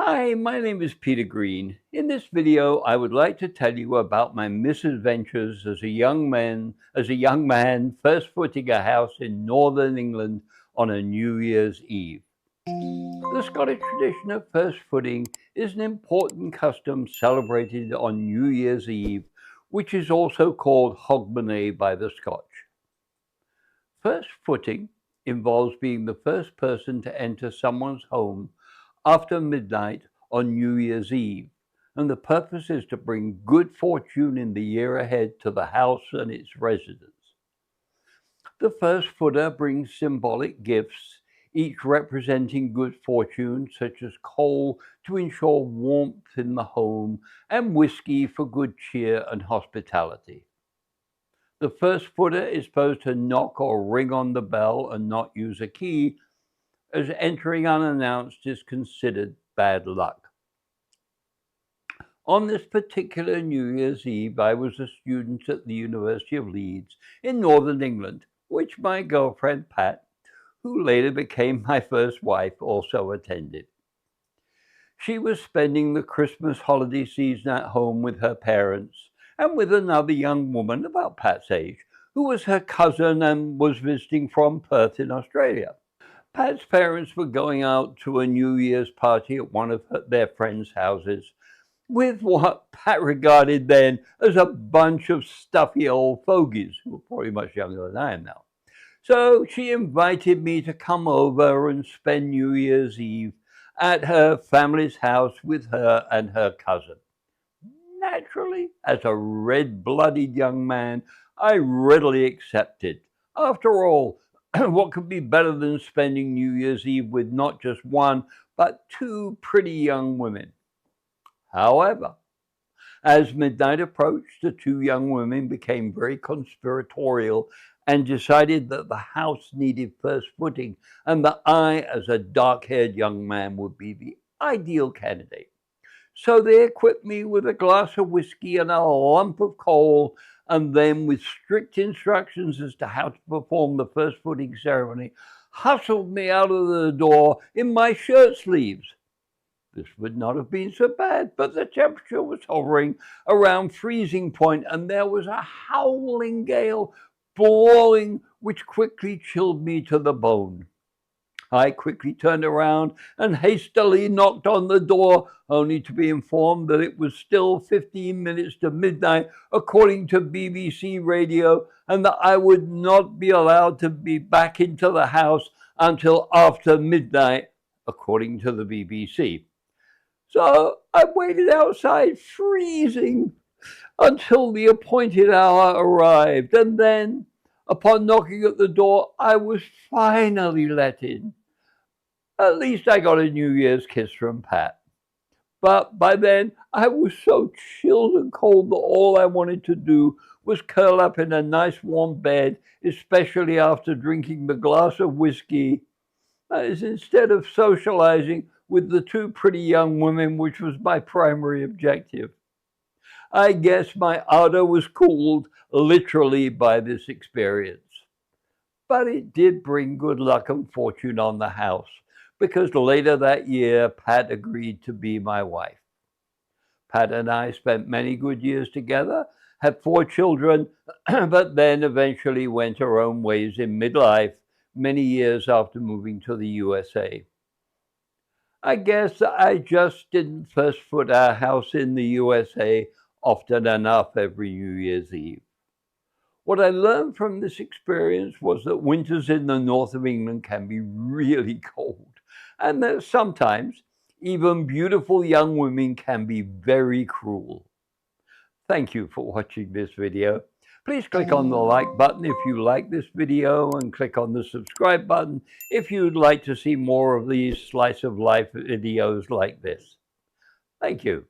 Hi, my name is Peter Green. In this video, I would like to tell you about my misadventures as a young man first footing a house in northern England on a New Year's Eve. The Scottish tradition of first footing is an important custom celebrated on New Year's Eve, which is also called Hogmanay by the Scotch. First footing involves being the first person to enter someone's home after midnight on New Year's Eve, and the purpose is to bring good fortune in the year ahead to the house and its residents. The first footer brings symbolic gifts, each representing good fortune, such as coal to ensure warmth in the home and whiskey for good cheer and hospitality. The first footer is supposed to knock or ring on the bell and not use a key, as entering unannounced is considered bad luck. On this particular New Year's Eve, I was a student at the University of Leeds in northern England, which my girlfriend Pat, who later became my first wife, also attended. She was spending the Christmas holiday season at home with her parents and with another young woman about Pat's age, who was her cousin and was visiting from Perth in Australia. Pat's parents were going out to a New Year's party at one of their friends' houses with what Pat regarded then as a bunch of stuffy old fogies who were probably much younger than I am now. So she invited me to come over and spend New Year's Eve at her family's house with her and her cousin. Naturally, as a red-blooded young man, I readily accepted. After all, what could be better than spending New Year's Eve with not just one, but two pretty young women? However, as midnight approached, the two young women became very conspiratorial and decided that the house needed first footing and that I, as a dark-haired young man, would be the ideal candidate. So they equipped me with a glass of whiskey and a lump of coal, and then, with strict instructions as to how to perform the first footing ceremony, hustled me out of the door in my shirt sleeves. This would not have been so bad, but the temperature was hovering around freezing point, and there was a howling gale blowing, which quickly chilled me to the bone. I quickly turned around and hastily knocked on the door, only to be informed that it was still 15 minutes to midnight, according to BBC radio, and that I would not be allowed to be back into the house until after midnight, according to the BBC. So I waited outside, freezing, until the appointed hour arrived, and then, upon knocking at the door, I was finally let in. At least I got a New Year's kiss from Pat. But by then, I was so chilled and cold that all I wanted to do was curl up in a nice warm bed, especially after drinking the glass of whiskey, as instead of socializing with the two pretty young women, which was my primary objective. I guess my ardor was cooled literally by this experience. But it did bring good luck and fortune on the house, because later that year, Pat agreed to be my wife. Pat and I spent many good years together, had 4 children, but then eventually went our own ways in midlife, many years after moving to the USA. I guess I just didn't first foot our house in the USA often enough every New Year's Eve. What I learned from this experience was that winters in the north of England can be really cold, and that sometimes even beautiful young women can be very cruel. Thank you for watching this video. Please click on the like button if you like this video, and click on the subscribe button if you'd like to see more of these slice of life videos like this. Thank you.